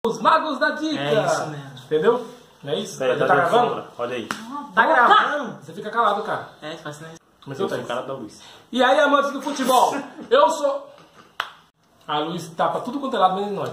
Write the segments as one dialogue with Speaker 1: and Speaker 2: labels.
Speaker 1: Os Magos da Dica.
Speaker 2: É isso mesmo.
Speaker 1: Entendeu? Não é isso?
Speaker 3: Peraí,
Speaker 1: Tá gravando?
Speaker 3: Olha aí.
Speaker 2: Tá gravando?
Speaker 1: Você fica calado, cara.
Speaker 2: É, faz silêncio.
Speaker 1: Mas
Speaker 3: Eu sou o cara da luz.
Speaker 1: E aí, amantes do futebol? Eu sou... A luz tapa tudo quanto é lado, menos nós.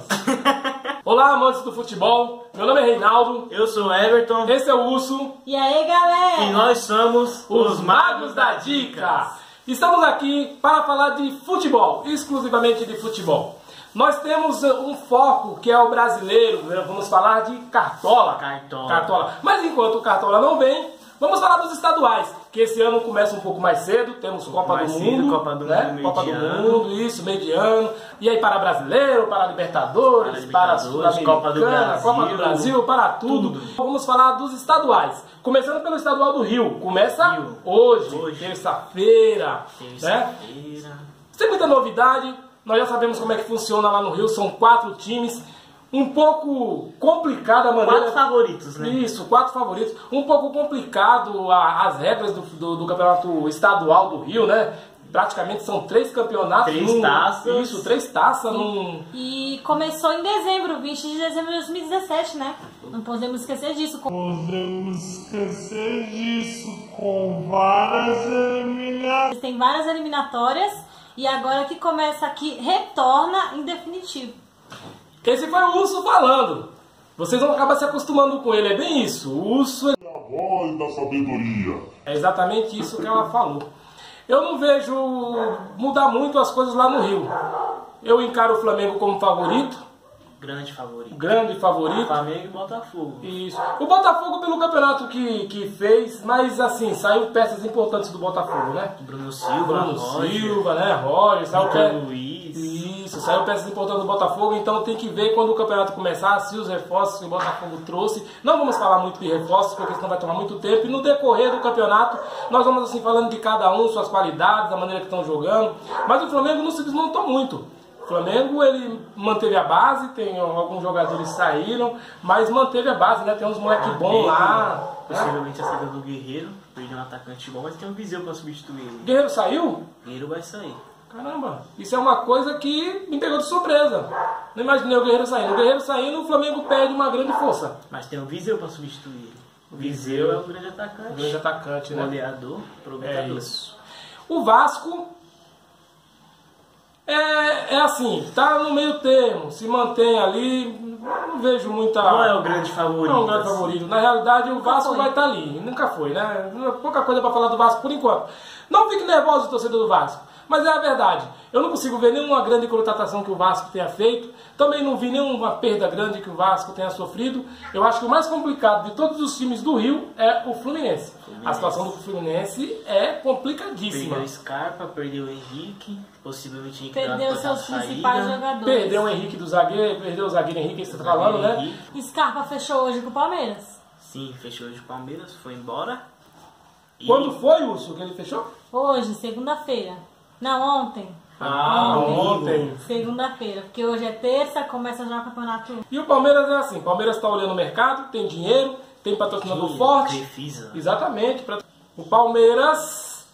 Speaker 1: Olá, amantes do futebol. Meu nome é Reinaldo.
Speaker 2: Eu sou o Everton.
Speaker 1: Esse é o Urso.
Speaker 4: E aí, galera?
Speaker 2: E nós somos
Speaker 1: Os Magos da Dica. Estamos aqui para falar de futebol, exclusivamente de futebol. Nós temos um foco que é o brasileiro, vamos falar de Cartola. Cartola. Mas enquanto o Cartola não vem, vamos falar dos estaduais, que esse ano começa um pouco mais cedo, temos Copa do Mundo,
Speaker 2: Copa do
Speaker 1: né?
Speaker 2: Mundo,
Speaker 1: Copa do Mundo, isso, mediano. E aí para brasileiro, para Libertadores, para Sul-Americana, Copa do Brasil, para tudo. Vamos falar dos estaduais. Começando pelo estadual do Rio. Começa hoje. Terça-feira. Né? Sem muita novidade. Nós já sabemos como é que funciona lá no Rio, são 4 times, um pouco complicado a maneira...
Speaker 2: 4 favoritos, né?
Speaker 1: Isso, 4 favoritos. Um pouco complicado as regras do campeonato estadual do Rio, né? Praticamente são 3 campeonatos.
Speaker 2: 3 taças.
Speaker 1: Isso, 3 taças num...
Speaker 4: E começou em dezembro, 20 de dezembro de 2017, né? Não podemos esquecer disso. Com várias eliminatórias. Tem várias eliminatórias. E agora que começa aqui, retorna em definitivo.
Speaker 1: Esse foi o Urso falando. Vocês vão acabar se acostumando com ele, é bem isso. O Urso é
Speaker 5: a voz da sabedoria.
Speaker 1: É exatamente isso que ela falou. Eu não vejo mudar muito as coisas lá no Rio. Eu encaro o Flamengo como favorito.
Speaker 2: Grande favorito.
Speaker 1: Grande favorito.
Speaker 2: Flamengo e Botafogo.
Speaker 1: Isso. O Botafogo pelo campeonato que fez, mas assim, saiu peças importantes do Botafogo, né?
Speaker 2: Bruno Silva,
Speaker 1: né? Roger, saiu
Speaker 2: Luiz.
Speaker 1: Isso, saiu peças importantes do Botafogo, então tem que ver quando o campeonato começar, se os reforços que o Botafogo trouxe. Não vamos falar muito de reforços, porque senão vai tomar muito tempo. E no decorrer do campeonato, nós vamos assim falando de cada um, suas qualidades, a maneira que estão jogando. Mas o Flamengo não se desmontou muito. O Flamengo, ele manteve a base, tem alguns jogadores que saíram, mas manteve a base, né? Tem uns moleques bons lá.
Speaker 2: Possivelmente a saída do Guerreiro, perdeu um atacante bom, mas tem um Viseu para substituir ele.
Speaker 1: Guerreiro saiu?
Speaker 2: Guerreiro vai sair.
Speaker 1: Caramba, isso é uma coisa que me pegou de surpresa. Não imaginei o Guerreiro saindo. O Guerreiro saindo, o Flamengo perde uma grande força.
Speaker 2: Mas tem o Viseu para substituir ele. O Viseu é o grande atacante.
Speaker 1: O grande atacante, né?
Speaker 2: Goleador, aproveitador.
Speaker 1: É isso. O Vasco... É assim, tá no meio termo, se mantém ali, não vejo muita...
Speaker 2: Não é o grande favorito.
Speaker 1: Não é o grande favorito. Na realidade, o Vasco vai estar ali, nunca foi, né? Pouca coisa para falar do Vasco por enquanto. Não fique nervoso, torcedor do Vasco, mas é a verdade. Eu não consigo ver nenhuma grande contratação que o Vasco tenha feito, também não vi nenhuma perda grande que o Vasco tenha sofrido. Eu acho que o mais complicado de todos os times do Rio é o Fluminense. A situação do Fluminense é complicadíssima.
Speaker 2: Perdeu o Scarpa, perdeu o Henrique, possivelmente
Speaker 4: perdeu seus principais jogadores.
Speaker 1: Perdeu o Henrique do zagueiro, perdeu o zagueiro Henrique, que você está falando, né?
Speaker 4: Scarpa fechou hoje com o Palmeiras.
Speaker 2: Sim, fechou hoje com o Palmeiras, foi embora.
Speaker 1: Quando foi, Urso, que ele fechou?
Speaker 4: Hoje, segunda-feira. Não, ontem.
Speaker 1: Ontem.
Speaker 4: Segunda-feira, porque hoje é terça, começa já o campeonato.
Speaker 1: E o Palmeiras é assim, o Palmeiras está olhando o mercado, tem dinheiro, tem patrocinador forte.
Speaker 2: Crefisa.
Speaker 1: Exatamente. O Palmeiras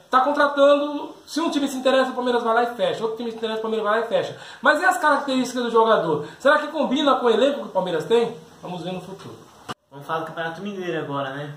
Speaker 1: está contratando, se um time se interessa, o Palmeiras vai lá e fecha. Outro time se interessa, o Palmeiras vai lá e fecha. Mas e as características do jogador? Será que combina com o elenco que o Palmeiras tem? Vamos ver no futuro.
Speaker 2: Vamos falar do Campeonato Mineiro agora, né?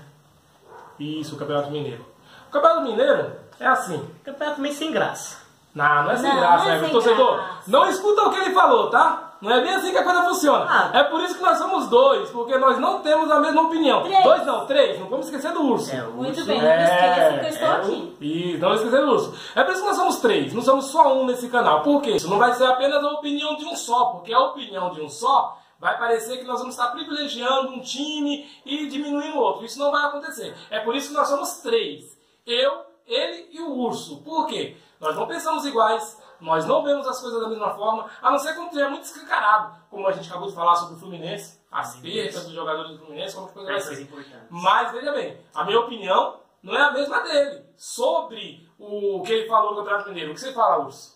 Speaker 1: Isso, o Campeonato Mineiro. O Campeonato Mineiro é assim.
Speaker 2: Campeonato meio sem graça.
Speaker 1: Não é sem graça,
Speaker 4: não é
Speaker 1: né?
Speaker 4: sem
Speaker 1: Torcedor,
Speaker 4: graça.
Speaker 1: não escuta o que ele falou, tá? Não é bem assim que a coisa funciona. É por isso que nós somos 2, porque nós não temos a mesma opinião. 2 não, 3, não vamos esquecer do Urso.
Speaker 4: Muito bem, não esqueça que eu estou aqui.
Speaker 1: E não esquecer do Urso. É por isso que nós somos 3, não somos só um nesse canal. Por quê? Isso não vai ser apenas a opinião de um só, porque a opinião de um só vai parecer que nós vamos estar privilegiando um time e diminuindo o outro. Isso não vai acontecer. É por isso que nós somos 3. Eu, ele e o Urso. Por quê? Nós não pensamos iguais, nós não vemos as coisas da mesma forma, a não ser quando tiver muito escancarado, como a gente acabou de falar sobre o Fluminense, as perdas dos jogadores do Fluminense, como coisa vai ser. Mas, veja bem, a minha opinião não é a mesma dele sobre o que ele falou no Campeonato Mineiro. O que você fala, Urso?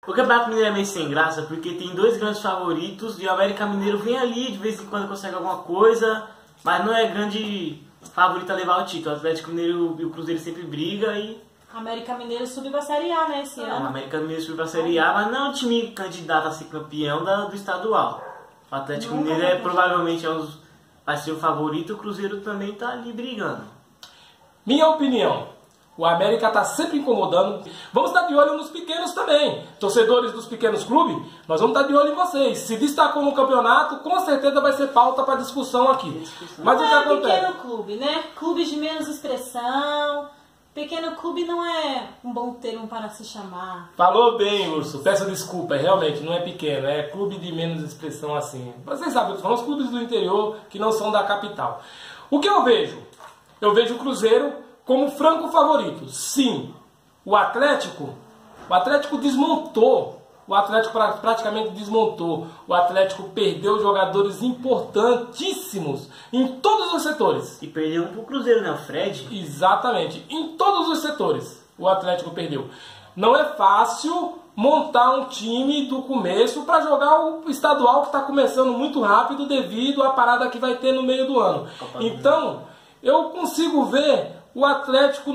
Speaker 2: O Campeonato Mineiro é meio sem graça porque tem 2 grandes favoritos e o América Mineiro vem ali, de vez em quando consegue alguma coisa, mas não é grande favorito a levar o título. O Atlético Mineiro e o Cruzeiro sempre brigam e
Speaker 4: América Mineiro subiu pra Série A, né, esse
Speaker 2: O
Speaker 4: ano.
Speaker 2: América Mineiro subiu pra Série A, mas não é um time candidato a ser campeão do estadual. O Atlético
Speaker 4: Nunca
Speaker 2: Mineiro
Speaker 4: foi.
Speaker 2: provavelmente vai ser o favorito, o Cruzeiro também tá ali brigando.
Speaker 1: Minha opinião, o América está sempre incomodando. Vamos estar de olho nos pequenos também. Torcedores dos pequenos clubes, nós vamos estar de olho em vocês. Se destacou no campeonato, com certeza vai ser pauta para discussão aqui. Mas
Speaker 4: Não
Speaker 1: o que
Speaker 4: é
Speaker 1: acontece?
Speaker 4: pequeno clube, né? Clubes de menos expressão. Pequeno clube não é um bom termo para se chamar.
Speaker 1: Falou bem, Urso. Peço desculpa, realmente não é pequeno, é clube de menos expressão assim. Vocês sabem, são os clubes do interior que não são da capital. O que eu vejo? Eu vejo o Cruzeiro como franco favorito. Sim, o Atlético desmontou. O Atlético praticamente desmontou. O Atlético perdeu jogadores importantíssimos em todos os setores.
Speaker 2: E perdeu um pro Cruzeiro, né? O Fred.
Speaker 1: Exatamente, em todos os setores o Atlético perdeu. Não é fácil montar um time do começo para jogar o estadual que está começando muito rápido devido à parada que vai ter no meio do ano. Então, eu consigo ver o Atlético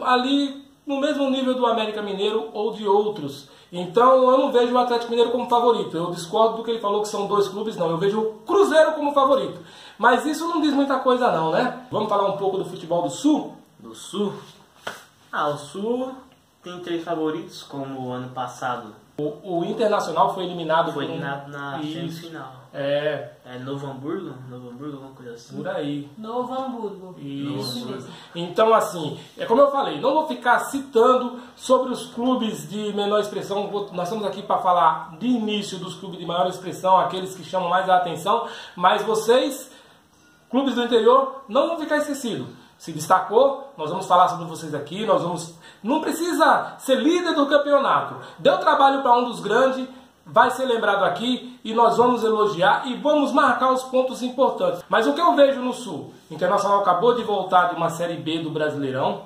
Speaker 1: ali no mesmo nível do América Mineiro ou de outros. Então eu não vejo o Atlético Mineiro como favorito. Eu discordo do que ele falou que são dois clubes, não. Eu vejo o Cruzeiro como favorito. Mas isso não diz muita coisa não, né? Vamos falar um pouco do futebol do Sul?
Speaker 2: Do Sul? O Sul tem 3 favoritos, como o ano passado.
Speaker 1: O Internacional foi eliminado.
Speaker 2: Foi eliminado na semifinal.
Speaker 1: É
Speaker 2: Novo Hamburgo, alguma coisa assim.
Speaker 1: por aí.
Speaker 4: Novo Hamburgo.
Speaker 1: Isso.
Speaker 4: mesmo.
Speaker 1: Então, assim, é como eu falei, não vou ficar citando sobre os clubes de menor expressão. Nós estamos aqui para falar de início dos clubes de maior expressão, aqueles que chamam mais a atenção. Mas vocês, clubes do interior, não vão ficar esquecidos. Se destacou, nós vamos falar sobre vocês aqui. Não precisa ser líder do campeonato. Deu trabalho para um dos grandes, vai ser lembrado aqui e nós vamos elogiar e vamos marcar os pontos importantes. Mas o que eu vejo no Sul? O Internacional acabou de voltar de uma Série B do Brasileirão.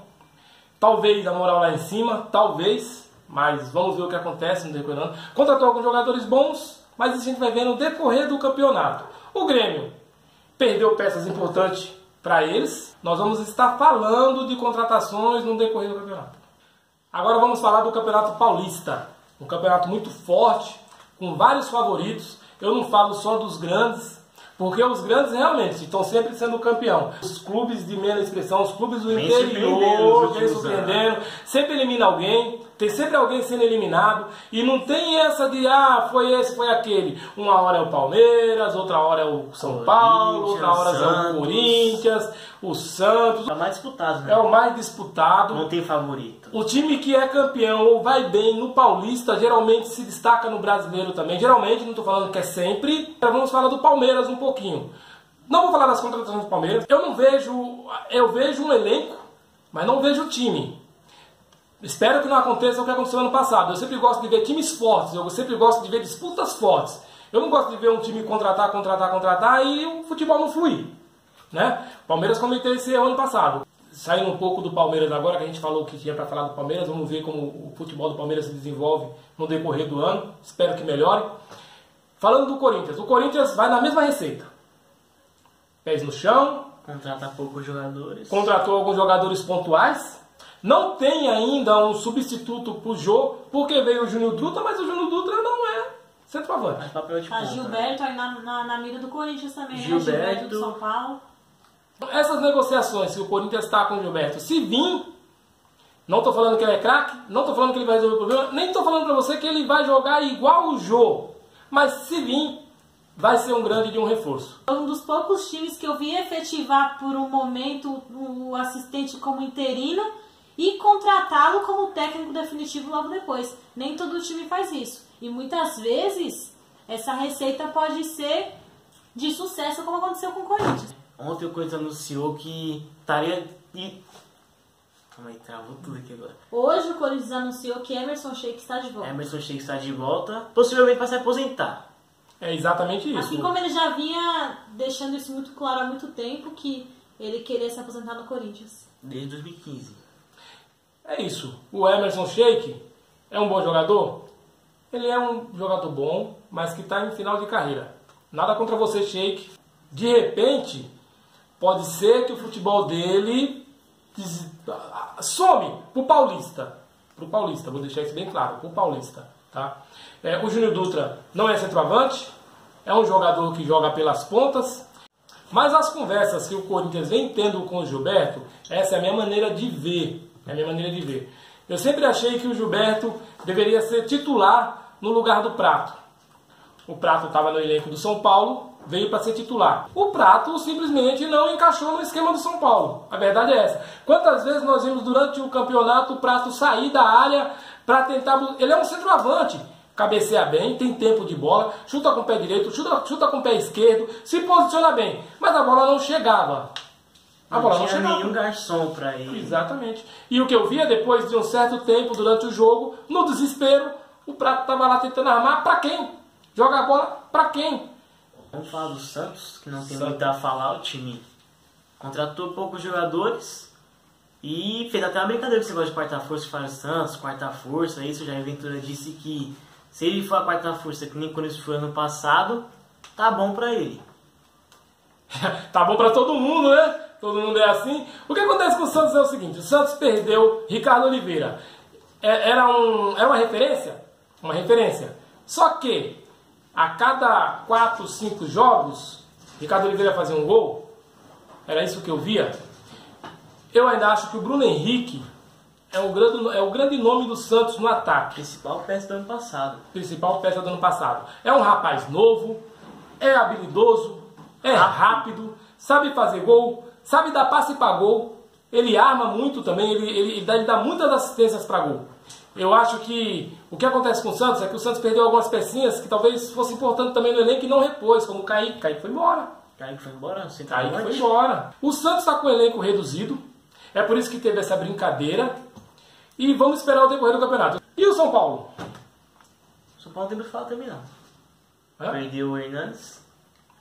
Speaker 1: Talvez a moral lá em cima, talvez, mas vamos ver o que acontece no decorrer do ano. Contratou alguns jogadores bons, mas isso a gente vai ver no decorrer do campeonato. O Grêmio perdeu peças importantes para eles. Nós vamos estar falando de contratações no decorrer do campeonato. Agora vamos falar do Campeonato Paulista. Um campeonato muito forte, com vários favoritos. Eu não falo só dos grandes, porque os grandes realmente estão sempre sendo campeão. Os clubes de menos expressão, os clubes do interior, vem surpreendendo, sempre elimina alguém, tem sempre alguém sendo eliminado. E não tem essa de, foi esse, foi aquele. Uma hora é o Palmeiras, outra hora é o São Paulo, outra hora é o Corinthians, o Santos.
Speaker 2: É o mais disputado, né?
Speaker 1: É o mais disputado.
Speaker 2: Não tem favorito.
Speaker 1: O time que é campeão ou vai bem no Paulista geralmente se destaca no Brasileiro também. Geralmente, não estou falando que é sempre. Vamos falar do Palmeiras um pouquinho. Não vou falar das contratações do Palmeiras. Eu vejo um elenco, mas não vejo o time. Espero que não aconteça o que aconteceu ano passado. Eu sempre gosto de ver times fortes, eu sempre gosto de ver disputas fortes. Eu não gosto de ver um time contratar e o futebol não fluir. Né? Palmeiras cometeu esse erro ano passado. Saindo um pouco do Palmeiras agora, que a gente falou que tinha para falar do Palmeiras, vamos ver como o futebol do Palmeiras se desenvolve no decorrer do ano. Espero que melhore. Falando do Corinthians, o Corinthians vai na mesma receita. Pés no chão.
Speaker 2: Contrata poucos jogadores.
Speaker 1: Contratou alguns jogadores pontuais. Não tem ainda um substituto pro Jô, porque veio o Júnior Dutra, mas o Júnior Dutra não é centroavante.
Speaker 2: Mas papel de ponta.
Speaker 4: Gilberto aí na mira do Corinthians também,
Speaker 2: Gilberto.
Speaker 4: né? Gilberto do São Paulo.
Speaker 1: Essas negociações que o Corinthians está com o Gilberto, se vir, não estou falando que ele é craque, não estou falando que ele vai resolver o problema, nem estou falando para você que ele vai jogar igual o Jô, mas se vir, vai ser um grande de um reforço.
Speaker 4: Um dos poucos times que eu vi efetivar por um momento o assistente como interino e contratá-lo como técnico definitivo logo depois. Nem todo time faz isso. E muitas vezes essa receita pode ser de sucesso, como aconteceu com o Corinthians.
Speaker 2: Ontem o Corinthians anunciou que estaria... Calma aí, travou tudo aqui agora.
Speaker 4: Hoje o Corinthians anunciou que Emerson Sheik está de volta.
Speaker 2: Emerson Sheik está de volta, possivelmente para se aposentar.
Speaker 1: É exatamente isso.
Speaker 4: Assim como ele já vinha deixando isso muito claro há muito tempo, que ele queria se aposentar no Corinthians.
Speaker 2: Desde 2015.
Speaker 1: É isso. O Emerson Sheik é um bom jogador? Ele é um jogador bom, mas que está em final de carreira. Nada contra você, Sheik. De repente, pode ser que o futebol dele some pro Paulista. Pro Paulista, vou deixar isso bem claro, pro Paulista. Tá? O Júnior Dutra não é centroavante, é um jogador que joga pelas pontas. Mas as conversas que o Corinthians vem tendo com o Gilberto, essa é a minha maneira de ver. É a minha maneira de ver. Eu sempre achei que o Gilberto deveria ser titular no lugar do Prato. O Prato estava no elenco do São Paulo, veio para ser titular. O Prato simplesmente não encaixou no esquema do São Paulo. A verdade é essa. Quantas vezes nós vimos durante o campeonato o Prato sair da área para tentar... Ele é um centroavante. Cabeceia bem, tem tempo de bola, chuta com o pé direito, chuta com o pé esquerdo, se posiciona bem. Mas a bola não chegava.
Speaker 2: Não tinha nenhum garçom para ele.
Speaker 1: Exatamente. E o que eu via depois de um certo tempo durante o jogo, no desespero, o Prato estava lá tentando armar para quem? Joga a bola para quem?
Speaker 2: Vamos falar do Santos, que não tem muito a falar. O time contratou poucos jogadores e fez até uma brincadeira com esse negócio de quarta força para o Santos, quarta força. Isso já a Ventura disse que se ele for a quarta força, que nem quando isso foi ano passado, tá bom pra ele.
Speaker 1: Tá bom pra todo mundo, né? Todo mundo é assim. O que acontece com o Santos é o seguinte: o Santos perdeu Ricardo Oliveira. Era uma referência? Uma referência. Só que a cada 4, 5 jogos, Ricardo Oliveira fazia um gol. Era isso que eu via. Eu ainda acho que o Bruno Henrique é o grande nome do Santos no ataque.
Speaker 2: Principal peça do ano passado.
Speaker 1: Principal peça do ano passado. É um rapaz novo, é habilidoso, é rápido, sabe fazer gol, sabe dar passe para gol. Ele arma muito também, ele dá muitas assistências para gol. Eu acho que o que acontece com o Santos é que o Santos perdeu algumas pecinhas que talvez fosse importante também no elenco e não repôs, como o Kaique. Kaique foi embora.
Speaker 2: Kaique foi embora?
Speaker 1: Kaique foi embora. O Santos está com o elenco reduzido, é por isso que teve essa brincadeira. E vamos esperar o decorrer do campeonato. E o São Paulo?
Speaker 2: O São Paulo não tem que falar também não.
Speaker 1: É?
Speaker 2: Perdeu o Hernandes,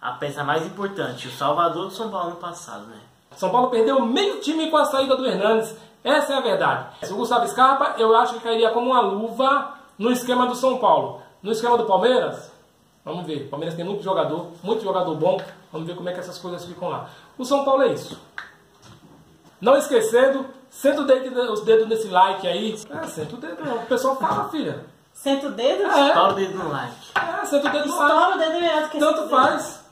Speaker 2: a peça mais importante, o salvador do São Paulo no passado, né?
Speaker 1: São Paulo perdeu meio time com a saída do Hernandes. Essa é a verdade. O Gustavo Scarpa, eu acho que cairia como uma luva no esquema do São Paulo. No esquema do Palmeiras, vamos ver. O Palmeiras tem muito jogador bom. Vamos ver como é que essas coisas ficam lá. O São Paulo é isso. Não esquecendo, senta os dedos nesse like aí. Senta o dedo. O pessoal fala, filha.
Speaker 4: Senta o dedo?
Speaker 2: Estoura o dedo no like.
Speaker 1: Senta o dedo no like.
Speaker 4: Estoura o dedo melhor do que
Speaker 1: Tanto faz.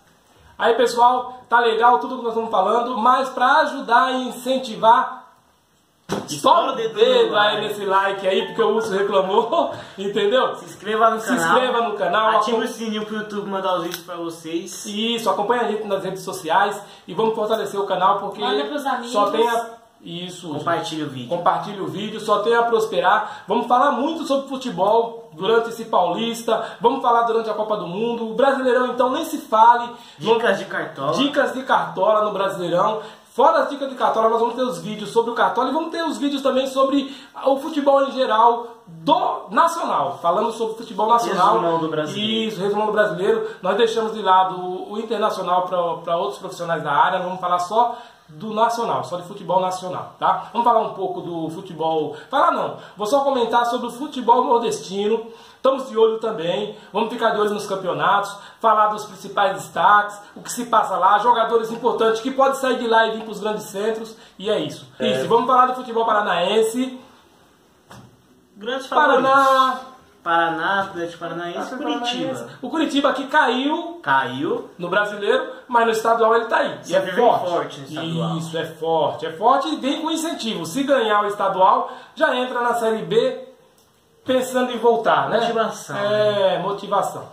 Speaker 1: Aí, pessoal, tá legal tudo que nós estamos falando, mas para ajudar e incentivar, estoura o dedo aí nesse like aí, porque o Urso reclamou, entendeu?
Speaker 2: Se inscreva no canal.
Speaker 1: Se inscreva no canal.
Speaker 2: Ative o sininho pro YouTube mandar os vídeos para vocês.
Speaker 1: Isso, acompanha a gente nas redes sociais e vamos fortalecer o canal, porque
Speaker 4: manda pros amigos.
Speaker 1: Só tem a... Isso.
Speaker 2: Compartilhe o vídeo.
Speaker 1: Compartilhe o vídeo, só tem a prosperar. Vamos falar muito sobre futebol durante esse Paulista. Vamos falar durante a Copa do Mundo. O Brasileirão, então, nem se fale.
Speaker 2: Dicas de Cartola.
Speaker 1: Dicas de Cartola no Brasileirão. Fora as dicas de Cartola, nós vamos ter os vídeos sobre o Cartola e vamos ter os vídeos também sobre o futebol em geral do nacional. Falando sobre o futebol nacional.
Speaker 2: Resumão do brasileiro.
Speaker 1: Isso, resumão do brasileiro. Nós deixamos de lado o internacional para outros profissionais da área. Vamos falar só do nacional, só de futebol nacional, tá? Vamos falar um pouco do futebol... Falar não, vou só comentar sobre o futebol nordestino. Estamos de olho também, vamos ficar de olho nos campeonatos, falar dos principais destaques, o que se passa lá, jogadores importantes que podem sair de lá e vir para os grandes centros, e é isso. Isso, vamos falar do futebol paranaense.
Speaker 2: Grandes favoritos. Paraná, Atlético Paranaense e
Speaker 1: Curitiba. O Curitiba aqui caiu no brasileiro, mas no estadual ele está aí. E é
Speaker 2: forte no estadual.
Speaker 1: Isso, é forte e vem com incentivo. Se ganhar o estadual, já entra na Série B pensando em voltar, né?
Speaker 2: Motivação.
Speaker 1: Motivação.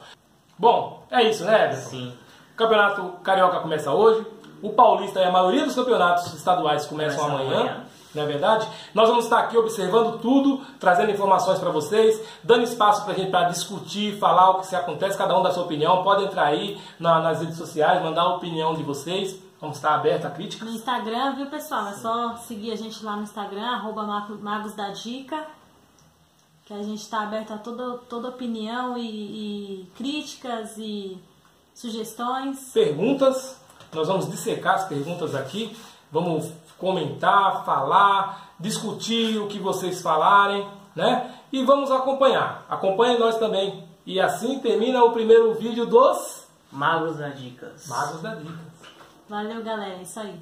Speaker 1: Bom, é isso, né, Everton?
Speaker 2: Sim.
Speaker 1: O Campeonato Carioca começa hoje. O Paulista e a maioria dos campeonatos estaduais começam amanhã. Não é verdade? Nós vamos estar aqui observando tudo, trazendo informações para vocês, dando espaço para a gente para discutir, falar o que se acontece, cada um dá sua opinião. Pode entrar aí nas redes sociais, mandar a opinião de vocês. Vamos estar aberto a críticas.
Speaker 4: No Instagram, viu, pessoal? É só seguir a gente lá no Instagram, @magosdadica, que a gente está aberto a toda opinião e críticas e sugestões.
Speaker 1: Perguntas, nós vamos dissecar as perguntas aqui, vamos comentar, falar, discutir o que vocês falarem, né? E vamos acompanhar. Acompanhem nós também. E assim termina o primeiro vídeo dos
Speaker 2: Magos da Dicas.
Speaker 1: Magos da Dicas.
Speaker 4: Valeu, galera. É isso aí.